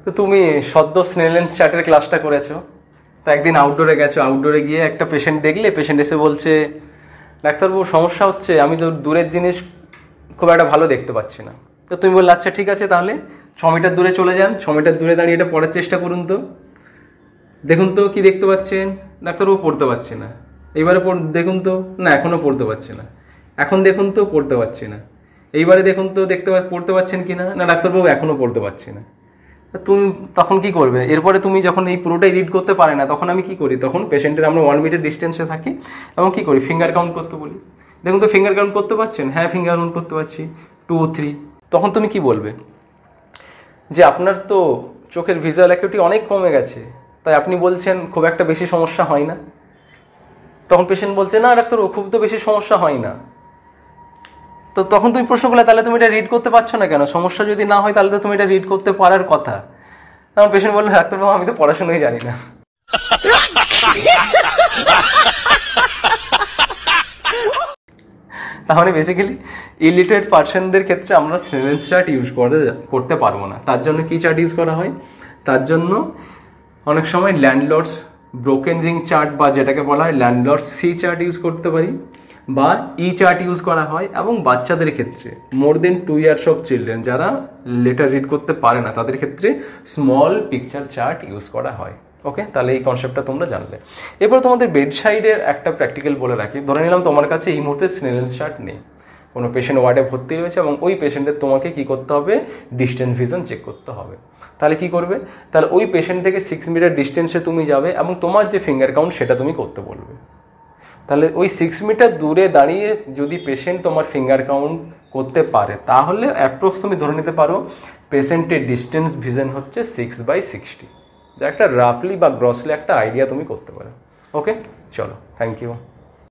তো তুমি সদ্য স্নেলেন্স চার্টের ক্লাসটা করেছো, তো একদিন আউটডোরে গেছো, আউটডোরে গিয়ে একটা পেশেন্ট দেখলে, পেশেন্ট এসে বলছে ডাক্তারবাবু সমস্যা হচ্ছে, আমি তো দূরের জিনিস খুব একটা ভালো দেখতে পাচ্ছি না। তো তুমি বললে আচ্ছা ঠিক আছে, তাহলে 6 মিটার দূরে চলে যান, 6 মিটার দূরে দাঁড়িয়ে এটা পড়ার চেষ্টা করুন, তো দেখুন তো কি দেখতে পাচ্ছেন। ডাক্তারবাবু পড়তে পারছি না। এইবারে দেখুন তো, না এখনও পড়তে পারছি না। এখন দেখুন তো, পড়তে পারছি না। এইবারে দেখুন তো, পড়তে পারছেন কি না, না ডাক্তারবাবু এখনও পড়তে পারছি না। তুমি তখন কি করবে? এরপরে তুমি যখন এই পুরোটাই রিড করতে পারে না, তখন আমি কি করি, তখন পেশেন্টের আমরা 1 মিটার ডিস্টেন্সে থাকি এবং কি করি, ফিঙ্গার কাউন্ট করতে বলি। দেখুন তো ফিঙ্গার কাউন্ট করতে পারছেন? হ্যাঁ ফিঙ্গার কাউন্ট করতে পারছি, 2 3। তখন তুমি কি বলবে যে আপনার তো চোখের ভিজুয়াল অ্যাকিউটি অনেক কমে গেছে, তাই আপনি বলছেন খুব একটা বেশি সমস্যা হয় না। তখন পেশেন্ট বলছে না ডাক্তার খুব তো বেশি সমস্যা হয় না। তো তখন তুমি প্রশ্ন করলে তাহলে তুমি এটা রিড করতে পারছো না কেন? সমস্যা যদি না হয় তাহলে তো তুমি এটা রিড করতে পারার কথা। তখন পেশেন্ট বললো ডাক্তারবাবু আমি তো পড়াশোনাই জানি না। তাহলে বেসিক্যালি ইলিটারেট পার্সনদের ক্ষেত্রে আমরা স্নেলেন্স চার্ট ইউজ করতে পারবো না। তার জন্য কি চার্ট ইউজ করা হয়? তার জন্য অনেক সময় ল্যান্ডলর্ডস ব্রোকেন রিং চার্ট বা যেটাকে বলা হয় ল্যান্ডলর্ডস সি চার্ট ইউজ করতে পারি, বা ই চার্ট ইউজ করা হয়। এবং বাচ্চাদের ক্ষেত্রে মোর দেন 2 ইয়ার্স অফ চিলড্রেন যারা লেটার রিড করতে পারে না, তাদের ক্ষেত্রে স্মল পিকচার চার্ট ইউজ করা হয়। ওকে, তাহলে এই কনসেপ্টটা তোমরা জানলে। এরপর তোমাদের বেড সাইডের একটা প্র্যাকটিক্যাল বলে রাখি। ধরে নিলাম তোমার কাছে এই মুহূর্তে স্নেলেন্স চার্ট নেই, কোনো পেশেন্ট ওয়ার্ডে ভর্তি রয়েছে এবং ওই পেশেন্টের তোমাকে কি করতে হবে, ডিস্টেন্স ভিশন চেক করতে হবে। তাহলে কি করবে? তাহলে ওই পেশেন্ট থেকে 6 মিটার ডিস্টেন্সে তুমি যাবে এবং তোমার যে ফিঙ্গার কাউন্ট সেটা তুমি করতে বলবে। তাহলে ওই 6 মিটার দূরে দাঁড়িয়ে যদি পেশেন্ট তোমার ফিঙ্গার কাউন্ট করতে পারে, তাহলে অ্যাপ্রক্স তুমি ধরে নিতে পারো পেশেন্টের ডিস্টেন্স ভিশন হচ্ছে 6/60, যা একটা রাফলি বা গ্রসলি একটা আইডিয়া তুমি করতে পারো। ওকে, চলো, থ্যাংক ইউ।